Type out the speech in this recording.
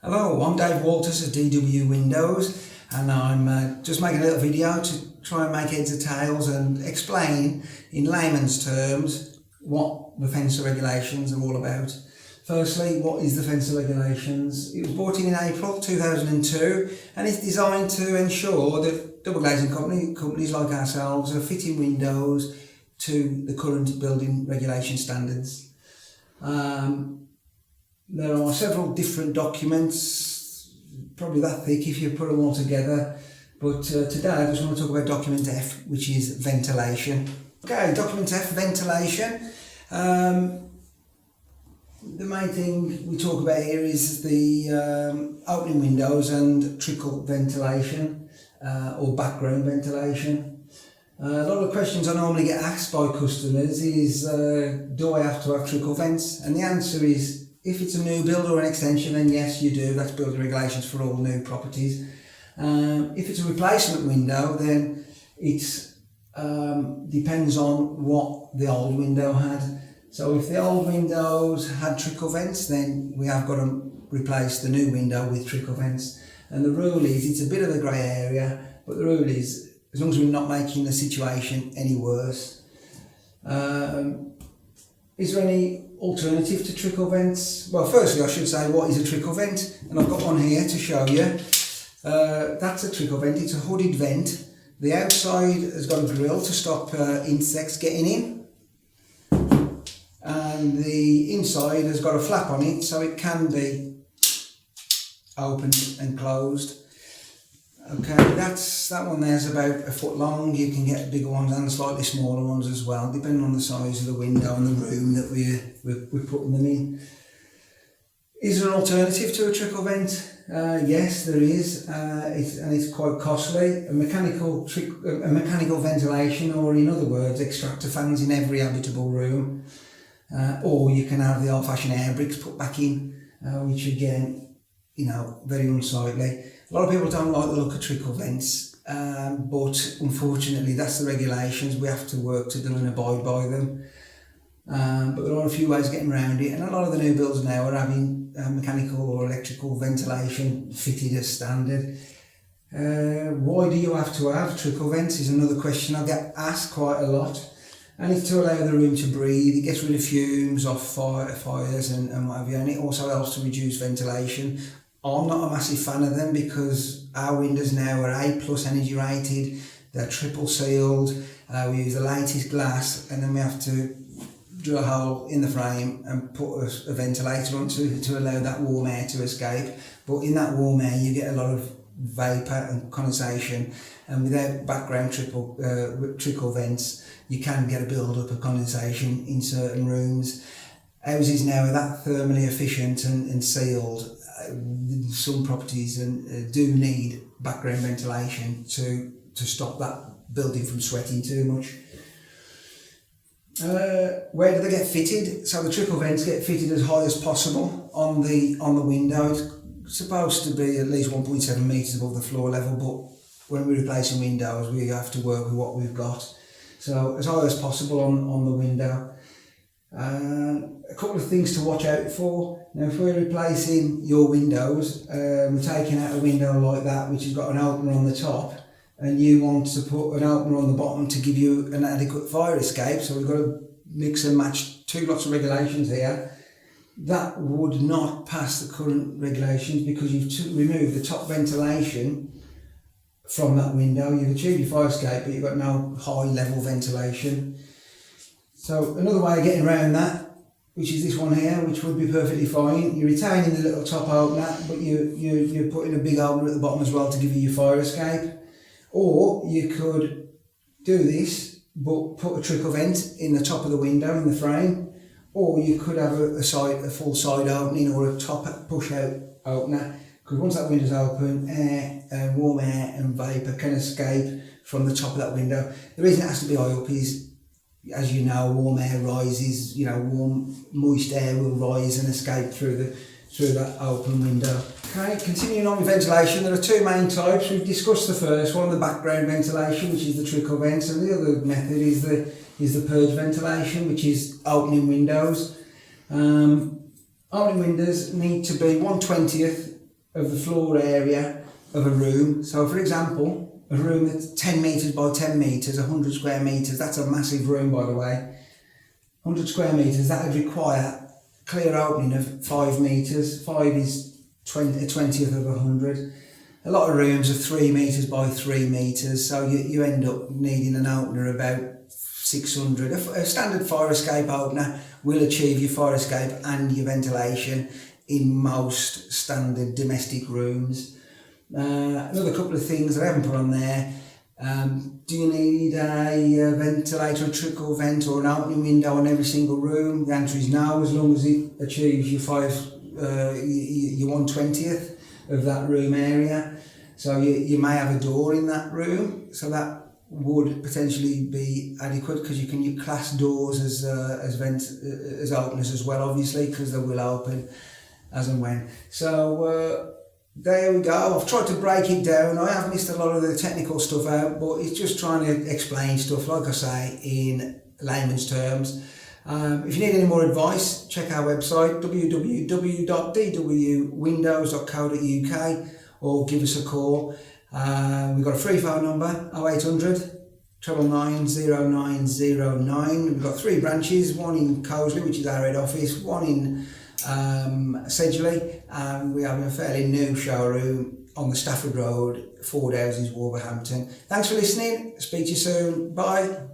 Hello, I'm Dave Walters at DW Windows, and I'm just making a little video to try and make heads or tails and explain in layman's terms what the FENSA regulations are all about. Firstly, what is the FENSA regulations? It was brought in April 2002 and it's designed to ensure that double glazing companies like ourselves are fitting windows to the current building regulation standards. There are several different documents, probably that thick if you put them all together, but today I just want to talk about document F, which is ventilation. Okay, document F, ventilation. The main thing we talk about here is the opening windows and trickle ventilation or background ventilation. A lot of questions I normally get asked by customers is, do I have to have trickle vents? And the answer is, if it's a new build or an extension, then yes, you do. That's building regulations for all new properties. If it's a replacement window, then it depends on what the old window had. So if the old windows had trickle vents, then we have got to replace the new window with trickle vents. And the rule is, it's a bit of a grey area, but the rule is, as long as we're not making the situation any worse. Is there any alternative to trickle vents? Well, firstly I should say, what is a trickle vent? And I've got one here to show you. That's a trickle vent. It's a hooded vent. The outside has got a grill to stop insects getting in, and the inside has got a flap on it so it can be opened and closed. Okay, that one there's about a foot long. You can get bigger ones and slightly smaller ones as well, depending on the size of the window and the room that we're putting them in. Is there an alternative to a trickle vent? Yes, there is, and it's quite costly. A mechanical ventilation, or in other words, extractor fans in every habitable room, or you can have the old-fashioned air bricks put back in, which again, very unsightly. A lot of people don't like the look of trickle vents, but unfortunately that's the regulations. We have to work to them and abide by them. But there are a few ways of getting around it, and a lot of the new builds now are having mechanical or electrical ventilation fitted as standard. Why do you have to have trickle vents is another question I get asked quite a lot. And it's to allow the room to breathe. It gets rid of fumes off fires and what have you, and it also helps to reduce ventilation. I'm not a massive fan of them because our windows now are A+ energy rated, they're triple sealed, we use the latest glass, and then we have to drill a hole in the frame and put a ventilator on to allow that warm air to escape. But in that warm air you get a lot of vapour and condensation, and without background trickle vents you can get a build-up of condensation in certain rooms. Houses now are that thermally efficient and sealed. Some properties do need background ventilation to stop that building from sweating too much. Where do they get fitted? So the trickle vents get fitted as high as possible on the window. It's supposed to be at least 1.7 metres above the floor level, but when we're replacing windows we have to work with what we've got. So as high as possible on the window. A couple of things to watch out for. Now, if we're replacing your windows, we're taking out a window like that which has got an opener on the top, and you want to put an opener on the bottom to give you an adequate fire escape, so we've got to mix and match two lots of regulations here. That would not pass the current regulations because you've removed the top ventilation from that window. You've achieved your fire escape, but you've got no high level ventilation. So another way of getting around that, which is this one here, which would be perfectly fine. You're retaining the little top opener, but you're putting a big opener at the bottom as well to give you your fire escape. Or you could do this, but put a trickle vent in the top of the window in the frame. Or you could have a full side opening or a top push-out opener. Because once that window's open, warm air and vapour can escape from the top of that window. The reason it has to be high up is, as you know, warm air rises, warm moist air will rise and escape through that open window. Okay, continuing on with ventilation, there are two main types. We've discussed the first one, the background ventilation, which is the trickle vents, and the other method is the purge ventilation, which is opening windows. Opening windows need to be 1/20th of the floor area of a room. So for example, a room that's 10 metres by 10 metres, 100 square metres, that's a massive room by the way. 100 square metres, that would require clear opening of 5 metres. 5 is a 20th of 100. A lot of rooms are 3 metres by 3 metres, so you end up needing an opener about 600. A standard fire escape opener will achieve your fire escape and your ventilation in most standard domestic rooms. Another couple of things that I haven't put on there. Do you need a ventilator, a trickle vent or an opening window on every single room? The answer is no, as long as it achieves your 1/20th of that room area. So you may have a door in that room, so that would potentially be adequate, because you can class doors as openers as well, obviously, because they will open as and when. So there we go. I've tried to break it down. I have missed a lot of the technical stuff out, but it's just trying to explain stuff, like I say, in layman's terms. If you need any more advice, check our website www.dwwindows.co.uk or give us a call. We've got a free phone number, 0800 999 0909. We've got 3 branches, one in Cosley, which is our head office, one in Sedgley, and we have a fairly new showroom on the Stafford Road, Ford Houses, Wolverhampton. Thanks for listening. Speak to you soon. Bye.